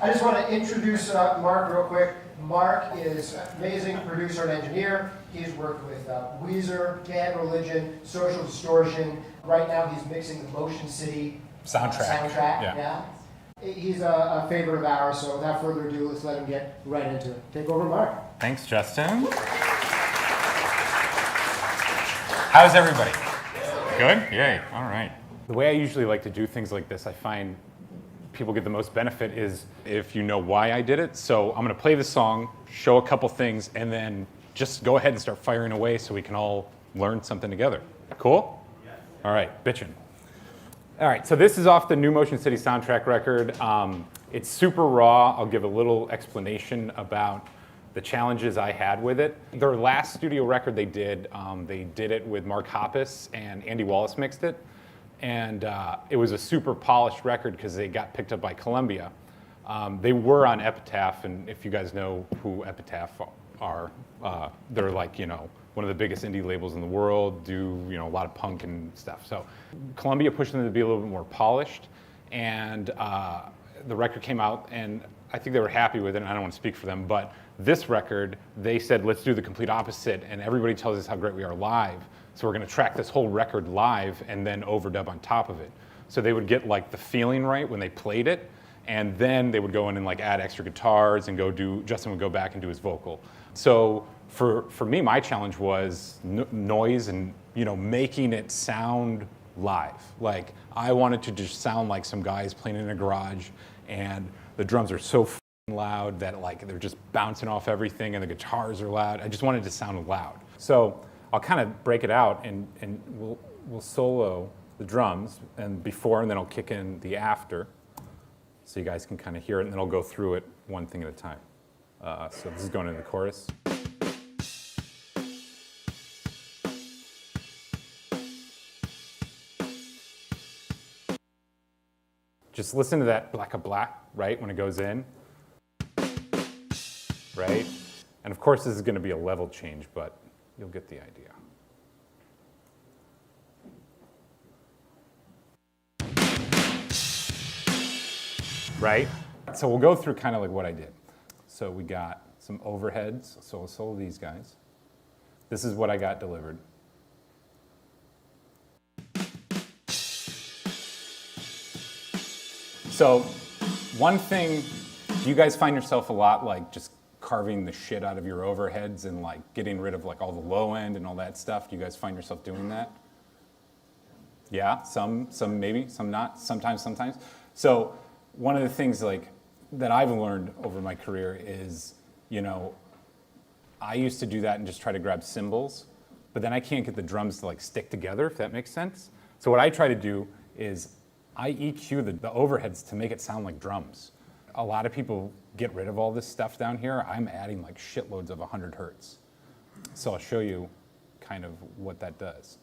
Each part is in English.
I just want to introduce Marc real quick. Marc is an amazing producer and engineer. He's worked with Weezer, Bad Religion, Social Distortion. Right now he's mixing the Motion City soundtrack. Yeah. He's a favorite of ours, so without further ado, let's let him get right into it. Take over, Marc. Thanks, Justin. How's everybody? Good? Yay. All right. The way I usually like to do things like this, I find people get the most benefit is if you know why I did it. So I'm going to play the song, show a couple things, and then just go ahead and start firing away so we can all learn something together. Cool? Yeah. All right, bitchin'. All right, so this is off the new Motion City soundtrack record. It's super raw. I'll give a little explanation about the challenges I had with it. Their last studio record they did it with Marc and Andy Wallace mixed it. And it was a super polished record because they got picked up by Columbia. They were on Epitaph, and if you guys know who Epitaph are, they're like, one of the biggest indie labels in the world, do a lot of punk and stuff. So Columbia pushed them to be a little bit more polished, and the record came out, and I think they were happy with it, and I don't want to speak for them, but this record, they said, let's do the complete opposite, and everybody tells us how great we are live, so we're going to track this whole record live and then overdub on top of it. So they would get like the feeling right when they played it, and then they would go in and like add extra guitars and Justin would go back and do his vocal. So for me, my challenge was noise and making it sound live. Like I wanted to just sound like some guys playing in a garage, and the drums are so loud that like they're just bouncing off everything, and the guitars are loud. I just wanted to sound loud. So I'll kind of break it out, and we'll solo the drums and before, and then I'll kick in the after, so you guys can kind of hear it, and then I'll go through it one thing at a time. So this is going into the chorus. Just listen to that black of black, right, when it goes in, right? And of course this is going to be a level change, but you'll get the idea. Right? So we'll go through kind of like what I did. So we got some overheads, so we'll solo these guys. This is what I got delivered. So one thing, do you guys find yourself a lot like just carving the shit out of your overheads and like getting rid of like all the low end and all that stuff? Do you guys find yourself doing that? Yeah, some maybe, some not, sometimes. So one of the things like that I've learned over my career is, I used to do that and just try to grab cymbals, but then I can't get the drums to like stick together, if that makes sense. So what I try to do is I EQ the overheads to make it sound like drums. A lot of people get rid of all this stuff down here. I'm adding like shitloads of 100 hertz. So I'll show you kind of what that does.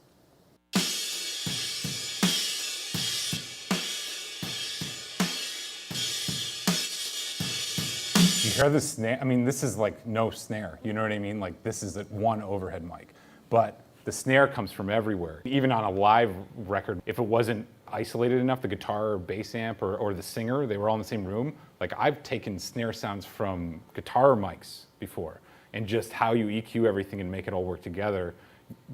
You hear the snare? I mean, this is like no snare. You know what I mean? Like this is one overhead mic, but the snare comes from everywhere. Even on a live record, if it wasn't isolated enough, the guitar or bass amp or the singer, they were all in the same room. Like I've taken snare sounds from guitar mics before, and just how you EQ everything and make it all work together,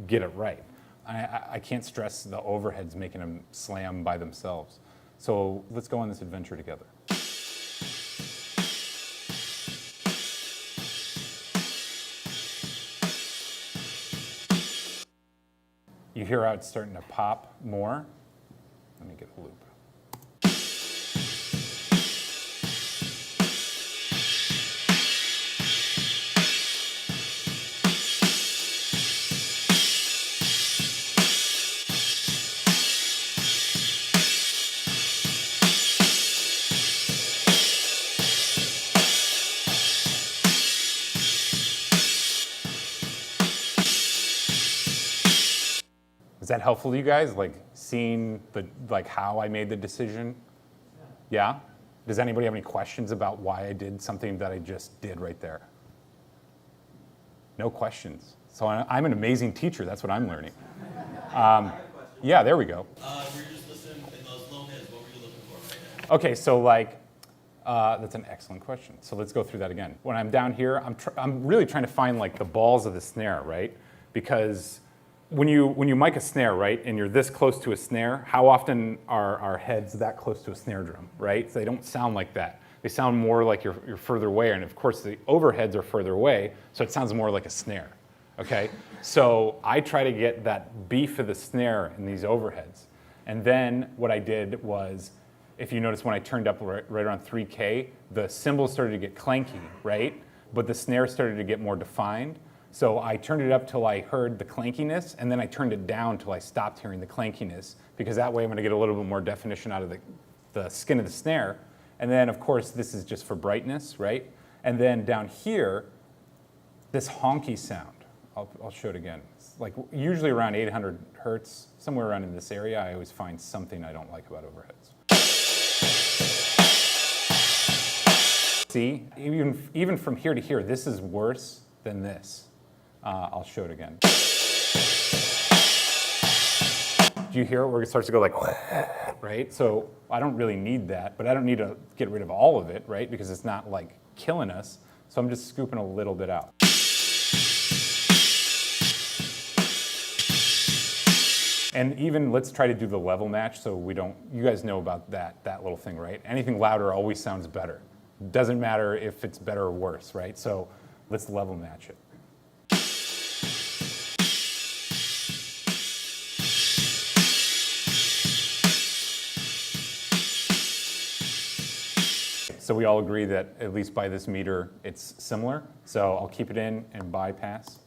get it right. I can't stress the overheads making them slam by themselves. So let's go on this adventure together. You hear how it's starting to pop more. Let me get a loop. Is that helpful to you guys? Like seeing how I made the decision? Yeah? Does anybody have any questions about why I did something that I just did right there? No questions. So I'm an amazing teacher. That's what I'm learning. Yeah, there we go. We were just listening in those low mids. What were you looking for right now? Okay, so like That's an excellent question. So let's go through that again. When I'm down here, I'm really trying to find like the balls of the snare, right? Because when you mic a snare, right, and you're this close to a snare, how often are our heads that close to a snare drum, right? So they don't sound like that. They sound more like you're further away, and of course the overheads are further away, so it sounds more like a snare, okay? So I try to get that beef of the snare in these overheads. And then what I did was, if you notice when I turned up right around 3K, the cymbals started to get clanky, right? But the snare started to get more defined. So I turned it up till I heard the clankiness, and then I turned it down till I stopped hearing the clankiness, because that way I'm gonna get a little bit more definition out of the skin of the snare. And then of course this is just for brightness, right? And then down here, this honky sound, I'll show it again. It's like usually around 800 hertz, somewhere around in this area, I always find something I don't like about overheads. See, even from here to here, this is worse than this. I'll show it again. Do you hear it where it starts to go like, right? So I don't really need that, but I don't need to get rid of all of it, right? Because it's not like killing us. So I'm just scooping a little bit out. And even let's try to do the level match so we don't, you guys know about that little thing, right? Anything louder always sounds better. Doesn't matter if it's better or worse, right? So let's level match it. So we all agree that at least by this meter, it's similar. So I'll keep it in and bypass.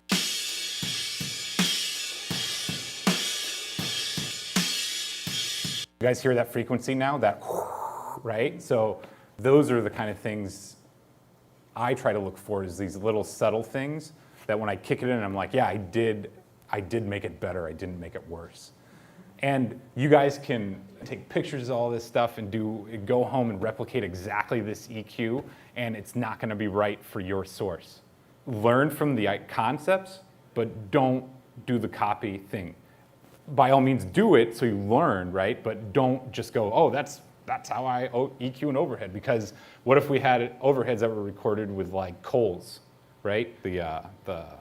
You guys hear that frequency now? That, right? So those are the kind of things I try to look for, is these little subtle things that when I kick it in, I'm like, yeah, I did make it better. I didn't make it worse. And you guys can take pictures of all this stuff and go home and replicate exactly this EQ, and it's not going to be right for your source. Learn from the concepts, but don't do the copy thing. By all means, do it so you learn, right? But don't just go, oh, that's how I EQ an overhead. Because what if we had overheads that were recorded with like coals, right? The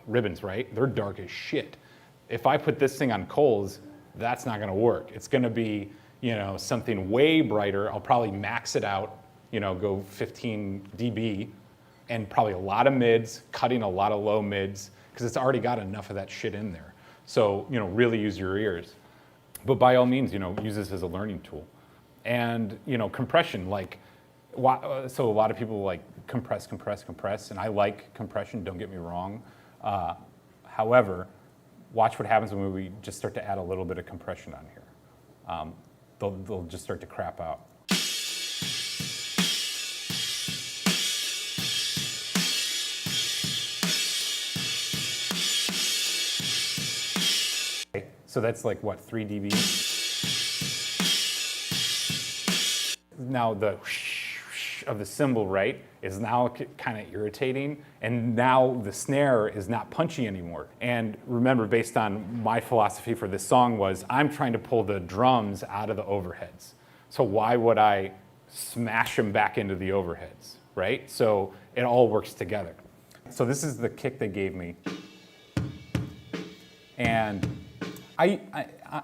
ribbons, right? They're dark as shit. If I put this thing on coals, that's not going to work. It's going to be, something way brighter. I'll probably max it out, go 15 dB, and probably a lot of mids, cutting a lot of low mids, because it's already got enough of that shit in there. So, really use your ears. But by all means, use this as a learning tool. And, compression, so a lot of people like compress, and I like compression, don't get me wrong. However, watch what happens when we just start to add a little bit of compression on here. They'll just start to crap out. Okay, so that's like what, 3 dB? Now the whoosh of the cymbal, right, is now kind of irritating, and now the snare is not punchy anymore. And remember, based on my philosophy for this song was, I'm trying to pull the drums out of the overheads. So why would I smash them back into the overheads, right? So it all works together. So this is the kick they gave me. And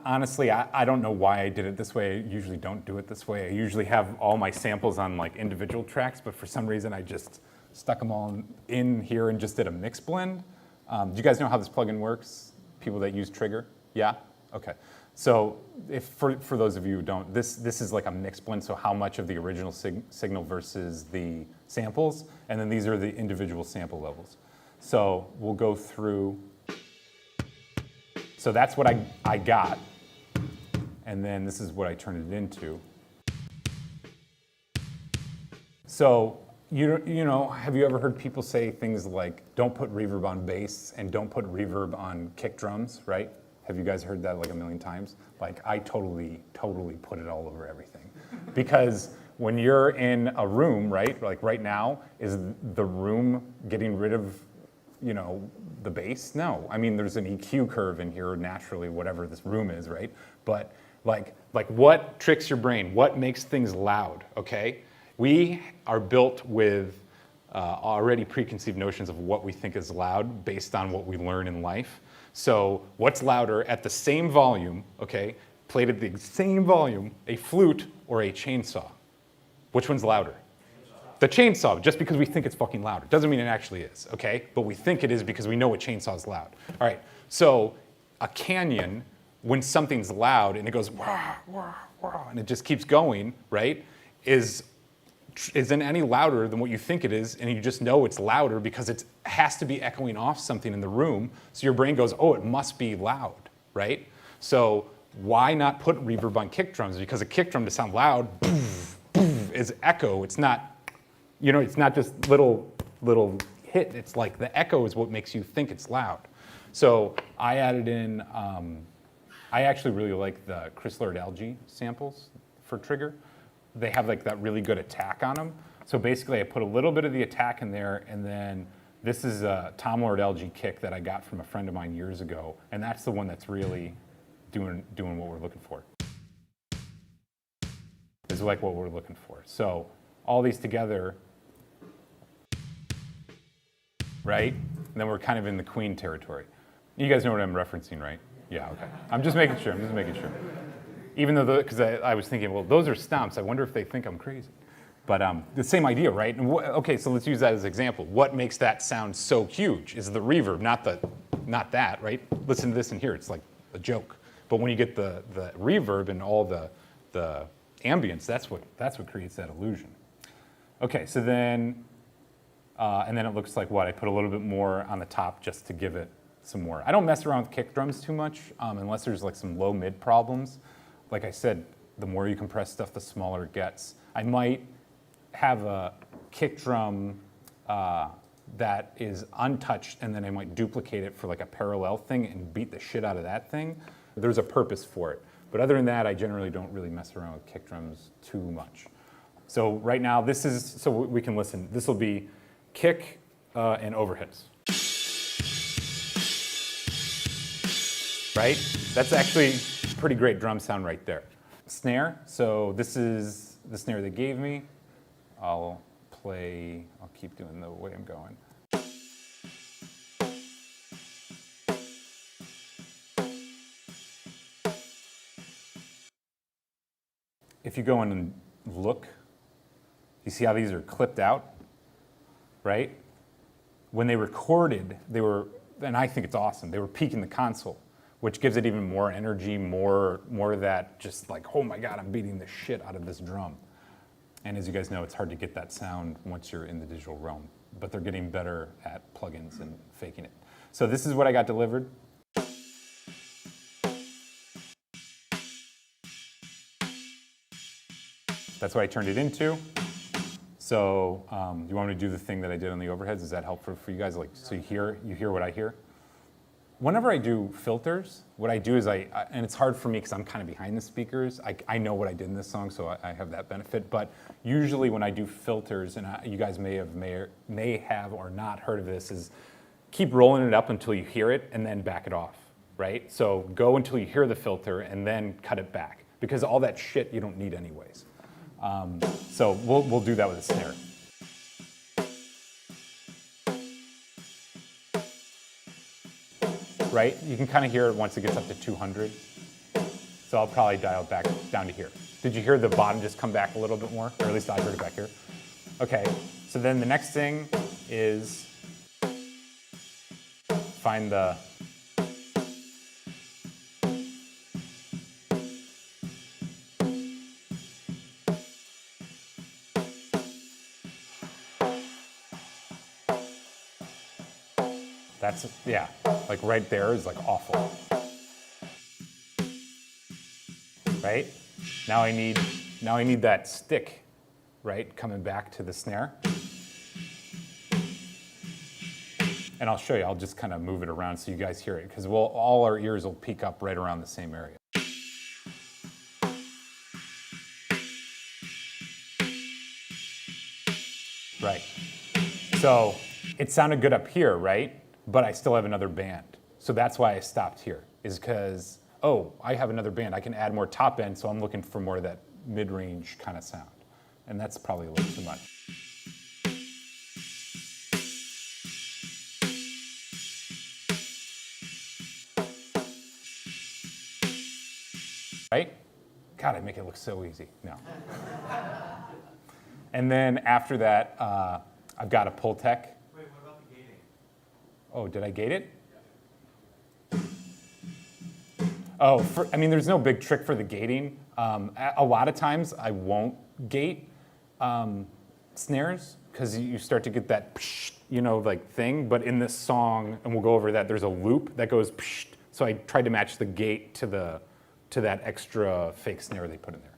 honestly, I don't know why I did it this way. I usually don't do it this way. I usually have all my samples on like individual tracks, but for some reason I just stuck them all in here and just did a mix blend. Do you guys know how this plugin works? People that use Trigger? Yeah? Okay. So if for those of you who don't, this is like a mix blend, so how much of the original signal versus the samples, and then these are the individual sample levels. So we'll go through. So that's what I got, and then this is what I turned it into. So, have you ever heard people say things like, don't put reverb on bass and don't put reverb on kick drums, right? Have you guys heard that like a million times? Like, I totally put it all over everything. Because when you're in a room, right, like right now, is the room getting rid of the bass? No. I mean, there's an EQ curve in here naturally, whatever this room is, right? But like what tricks your brain? What makes things loud, okay? We are built with already preconceived notions of what we think is loud based on what we learn in life. So what's louder at the same volume, okay, played at the same volume, a flute or a chainsaw? Which one's louder? The chainsaw, just because we think it's fucking loud. It doesn't mean it actually is, okay? But we think it is because we know a chainsaw is loud. All right, so a canyon, when something's loud and it goes wah, wah, wah, and it just keeps going, right, isn't any louder than what you think it is, and you just know it's louder because it has to be echoing off something in the room, so your brain goes, oh, it must be loud, right? So why not put reverb on kick drums? Because a kick drum to sound loud is echo. It's not, it's not just little hit. It's like the echo is what makes you think it's loud. So I added in, I actually really like the Chrysler Algae samples for trigger. They have like that really good attack on them. So basically I put a little bit of the attack in there, and then this is a Tom Lord LG kick that I got from a friend of mine years ago, and that's the one that's really doing what we're looking for. Is like what we're looking for. So all these together, right? And then we're kind of in the Queen territory. You guys know what I'm referencing, right? Yeah, okay. I'm just making sure. Even though, because I was thinking, well, those are stomps. I wonder if they think I'm crazy. But the same idea, right? And okay, so let's use that as an example. What makes that sound so huge is the reverb, not that, right? Listen to this and hear, it's like a joke. But when you get the reverb and all the ambience, that's what creates that illusion. Okay, so then, and then it looks like what? I put a little bit more on the top just to give it some more. I don't mess around with kick drums too much unless there's like some low-mid problems. Like I said, the more you compress stuff, the smaller it gets. I might have a kick drum that is untouched, and then I might duplicate it for like a parallel thing and beat the shit out of that thing. There's a purpose for it. But other than that, I generally don't really mess around with kick drums too much. So right now, this is, so we can listen. This will be kick and overheads. Right? That's actually a pretty great drum sound right there. Snare, so this is the snare they gave me. I'll keep doing the way I'm going. If you go in and look, you see how these are clipped out, right? When they recorded, and I think it's awesome, they were peaking the console, which gives it even more energy, more of that just like, oh my God, I'm beating the shit out of this drum. And as you guys know, it's hard to get that sound once you're in the digital realm, but they're getting better at plugins and faking it. So this is what I got delivered. That's what I turned it into. So you want me to do the thing that I did on the overheads? Is that helpful for you guys? Like, so you hear what I hear? Whenever I do filters, what I do is and it's hard for me because I'm kind of behind the speakers. I know what I did in this song, so I have that benefit. But usually when I do filters, and you guys may have or not heard of this, is keep rolling it up until you hear it and then back it off, right? So go until you hear the filter and then cut it back, because all that shit you don't need anyways. So we'll do that with a snare. Right? You can kind of hear it once it gets up to 200. So I'll probably dial it back down to here. Did you hear the bottom just come back a little bit more? Or at least I heard it back here. Okay, so then the next thing is find the That's, yeah, like right there is like awful. Right? Now I need that stick, right, coming back to the snare. And I'll show you, I'll just kind of move it around so you guys hear it, because all our ears will peak up right around the same area. Right. So it sounded good up here, right? But I still have another band. So that's why I stopped here, is because, oh, I have another band. I can add more top end, so I'm looking for more of that mid-range kind of sound. and that's probably a little too much. Right? God, I make it look so easy. No. And then after that, I've got a pull tech. Wait, what about the gating? Oh, did I gate it? Oh, I mean, there's no big trick for the gating. A lot of times I won't gate snares because you start to get that, like thing. But in this song, and we'll go over that, there's a loop that goes, so I tried to match the gate to that extra fake snare they put in there.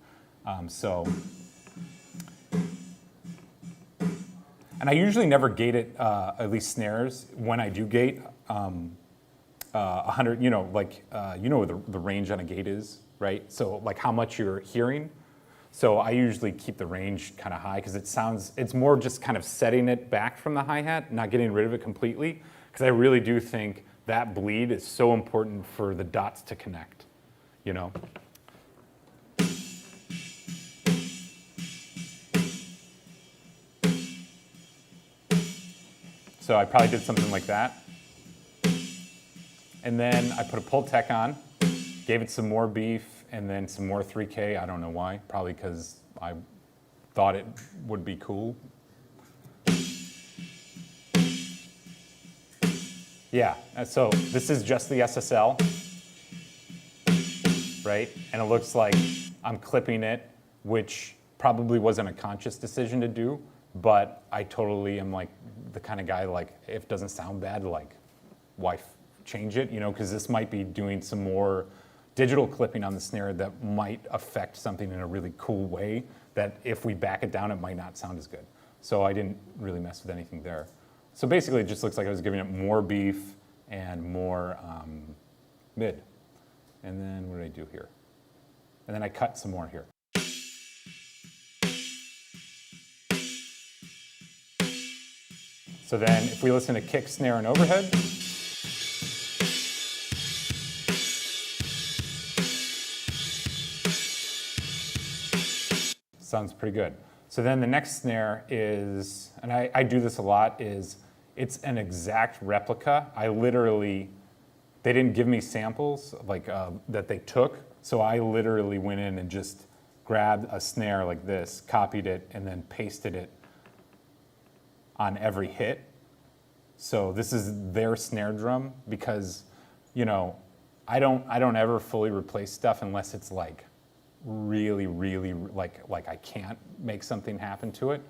And I usually never gate it, at least snares. When I do gate, 100, the range on a gate is, right? So like how much you're hearing. So I usually keep the range kind of high because it's more just kind of setting it back from the hi-hat, not getting rid of it completely. Because I really do think that bleed is so important for the dots to connect, So I probably did something like that. And then I put a pull tech on, gave it some more beef, and then some more 3K. I don't know why. Probably because I thought it would be cool. Yeah, so this is just the SSL, right? And it looks like I'm clipping it, which probably wasn't a conscious decision to do, but I totally am like the kind of guy, like, if it doesn't sound bad, like, why change it, because this might be doing some more digital clipping on the snare that might affect something in a really cool way that if we back it down, it might not sound as good. So I didn't really mess with anything there. So basically, it just looks like I was giving it more beef and more mid. And then what did I do here? And then I cut some more here. So then if we listen to kick, snare, and overhead, sounds pretty good. So then the next snare is, and I do this a lot, is it's an exact replica. They didn't give me samples like that they took, so I literally went in and just grabbed a snare like this, copied it, and then pasted it on every hit. So this is their snare drum because, I don't ever fully replace stuff unless it's like really, really like I can't make something happen to it.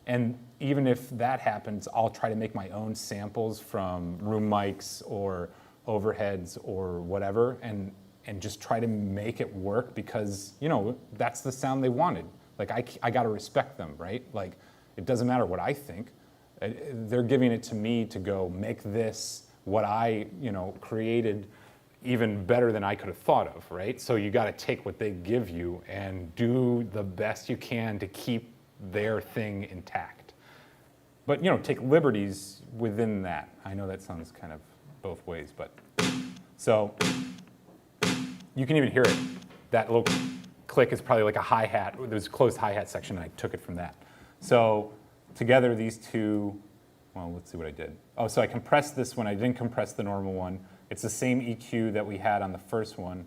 And even if that happens, I'll try to make my own samples from room mics or overheads or whatever, and just try to make it work because, that's the sound they wanted. Like I gotta respect them, right? Like it doesn't matter what I think. They're giving it to me to go make this what I, created even better than I could have thought of, right? So you got to take what they give you and do the best you can to keep their thing intact. But, take liberties within that. I know that sounds kind of both ways, but so you can even hear it. That little click is probably like a hi-hat. There's a closed hi-hat section, and I took it from that. So together, these two, well, let's see what I did. Oh, so I compressed this one. I didn't compress the normal one. It's the same EQ that we had on the first one.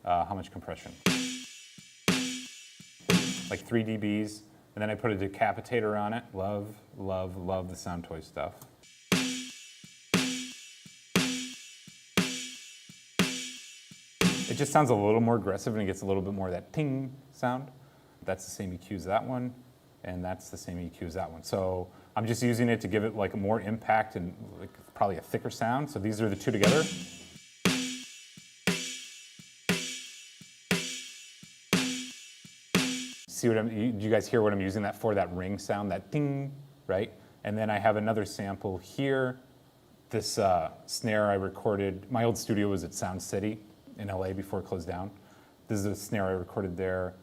How much compression? Like 3 dBs. And then I put a decapitator on it. Love, love, love the Sound Toy stuff. It just sounds a little more aggressive and it gets a little bit more of that ting sound. That's the same EQ as that one. And that's the same EQ as that one. So I'm just using it to give it like more impact and like probably a thicker sound. So these are the two together. See what do you guys hear what I'm using that for? That ring sound, that ding, right? And then I have another sample here. This snare I recorded, my old studio was at Sound City in LA before it closed down. This is a snare I recorded there.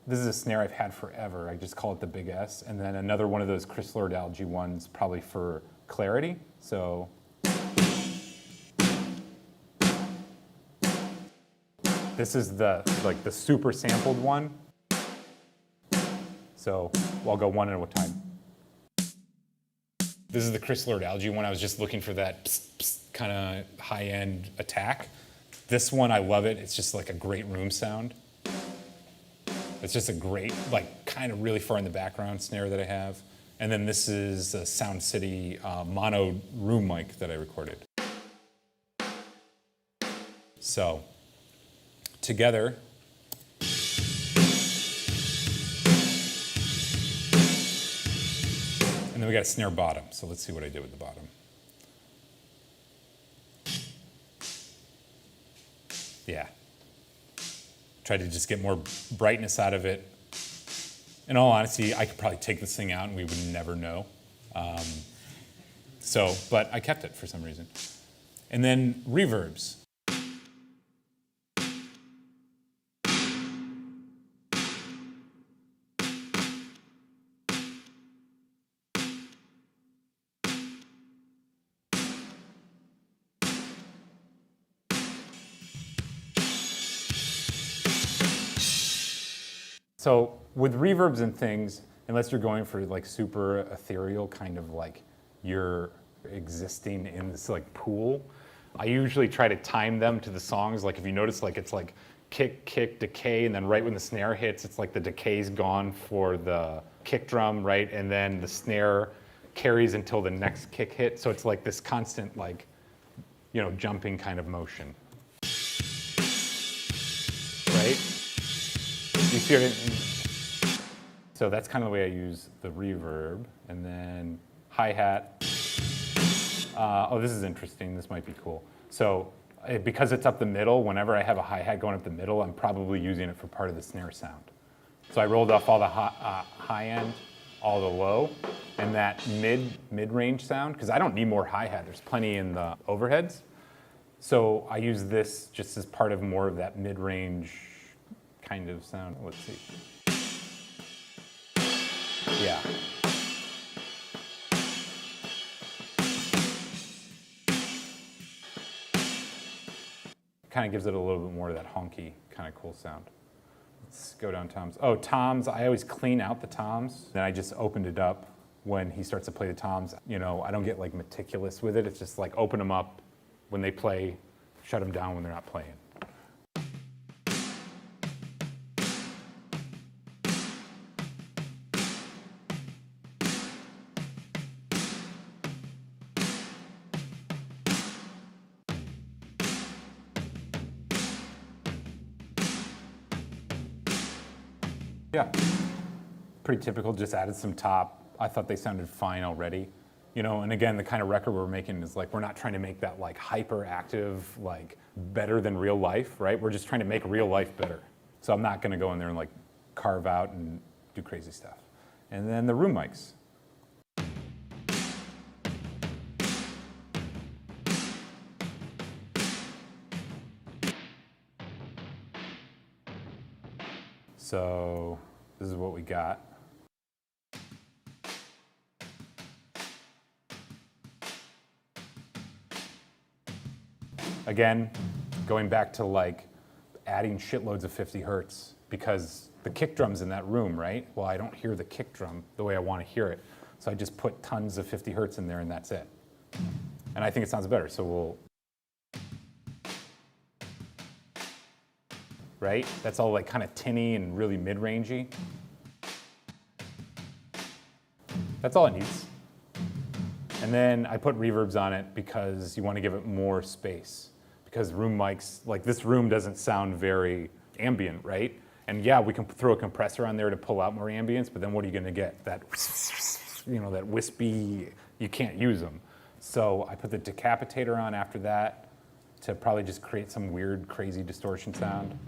This is a snare I've had forever. I just call it the Big S. And then another one of those Chris Lord-Alge ones, probably for clarity. So. This is the super sampled one. So I'll go one at a time. This is the Chris Lord algae one. I was just looking for that kind of high-end attack. This one, I love it. It's just like a great room sound. It's just a great, like kind of really far in the background snare that I have. And then this is a Sound City mono room mic that I recorded. So together, and then we got a snare bottom. So let's see what I did with the bottom. Yeah. Tried to just get more brightness out of it. In all honesty, I could probably take this thing out and we would never know. But I kept it for some reason. And then reverbs. So with reverbs and things, unless you're going for like super ethereal, kind of like you're existing in this like pool, I usually try to time them to the songs. Like if you notice, like it's like kick, kick, decay, and then right when the snare hits, it's like the decay's gone for the kick drum, right? And then the snare carries until the next kick hit. So it's like this constant like, you know, jumping kind of motion. Right? You see what I mean? So that's kind of the way I use the reverb. And then hi-hat. Oh, this is interesting. This might be cool. So because it's up the middle, whenever I have a hi-hat going up the middle, I'm probably using it for part of the snare sound. So I rolled off all the high end, all the low, and that mid-range sound, because I don't need more hi-hat. There's plenty in the overheads. So I use this just as part of more of that mid-range kind of sound. Let's see. Yeah. Kind of gives it a little bit more of that honky kind of cool sound. Let's go down toms. Oh, toms, I always clean out the toms. Then I just opened it up when he starts to play the toms. You know, I don't get like meticulous with it. It's just like open them up when they play, shut them down when they're not playing. Yeah, pretty typical, just added some top. I thought they sounded fine already. You know, and again, the kind of record we're making is like, we're not trying to make that like hyperactive, like better than real life, right? We're just trying to make real life better. So I'm not gonna go in there and like carve out and do crazy stuff. And then the room mics. So this is what we got. Again, going back to like adding shitloads of 50 hertz because the kick drum's in that room, right? Well, I don't hear the kick drum the way I want to hear it. So I just put tons of 50 hertz in there and that's it. And I think it sounds better, so we'll, right? That's all like kind of tinny and really mid-rangey. That's all it needs. And then I put reverbs on it because you want to give it more space. Because room mics, like this room doesn't sound very ambient, right? And yeah, we can throw a compressor on there to pull out more ambience, but then what are you going to get? That, you know, that wispy, you can't use them. So I put the decapitator on after that to probably just create some weird, crazy distortion sound.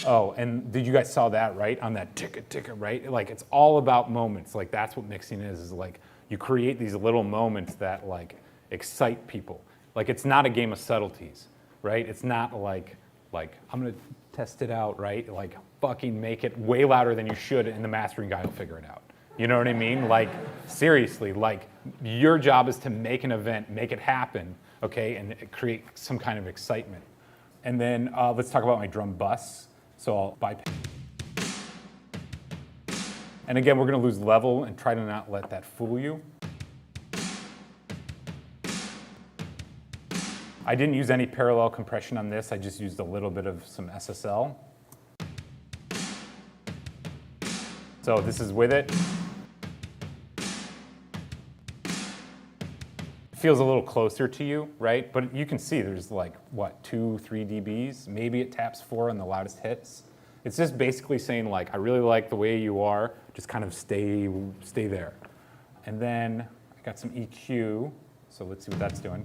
Oh, and did you guys saw that, right? On that ticka, right? Like, it's all about moments. Like, that's what mixing is like, you create these little moments that, like, excite people. Like, it's not a game of subtleties, right? It's not like I'm gonna test it out, right? Like, fucking make it way louder than you should, and the mastering guy will figure it out. You know what I mean? Like, seriously, like, your job is to make an event, make it happen, okay, and create some kind of excitement. And then let's talk about my drum bus. So I'll bypass. And again, we're gonna lose level and try to not let that fool you. I didn't use any parallel compression on this. I just used a little bit of some SSL. So this is with it. Feels a little closer to you, right? But you can see there's like, what, 2, 3 dBs? Maybe it taps 4 on the loudest hits. It's just basically saying like, I really like the way you are, just kind of stay there. And then I got some EQ, so let's see what that's doing.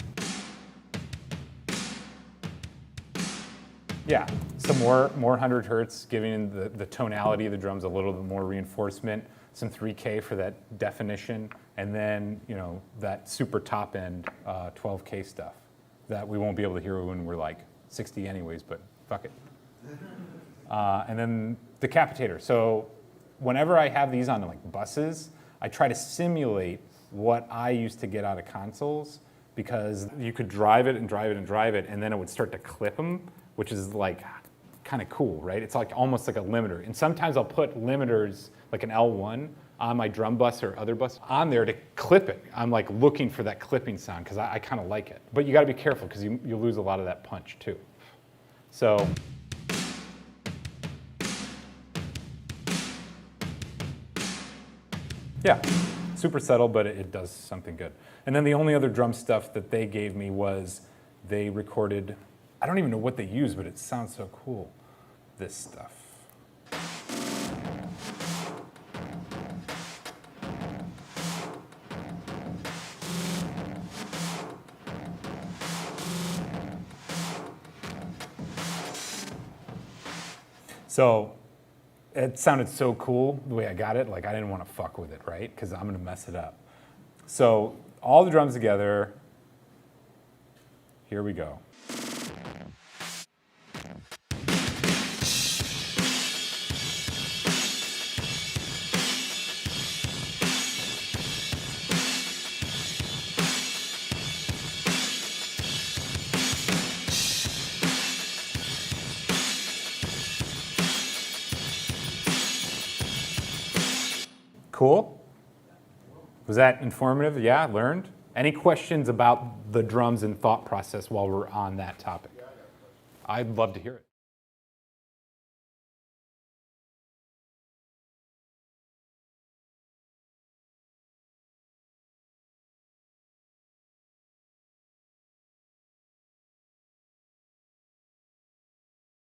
Yeah, some more 100 hertz, giving the tonality of the drums a little bit more reinforcement, some 3K for that definition, and then, you know, that super top end 12K stuff that we won't be able to hear when we're like 60 anyways, but fuck it. And then the capitator. So whenever I have these on like buses, I try to simulate what I used to get out of consoles, because you could drive it and drive it and drive it, and then it would start to clip them, which is like kind of cool, right? It's like almost like a limiter. And sometimes I'll put limiters, like an L1, on my drum bus or other bus on there to clip it. I'm like looking for that clipping sound because I kind of like it. But you got to be careful because you lose a lot of that punch too. So. Yeah, super subtle, but it does something good. And then the only other drum stuff that they gave me was they recorded, I don't even know what they use, but it sounds so cool, this stuff. So it sounded so cool the way I got it, like I didn't want to fuck with it, right? Because I'm gonna mess it up. So all the drums together, here we go. Cool? Was that informative? Yeah, learned? Any questions about the drums and thought process while we're on that topic? I'd love to hear it.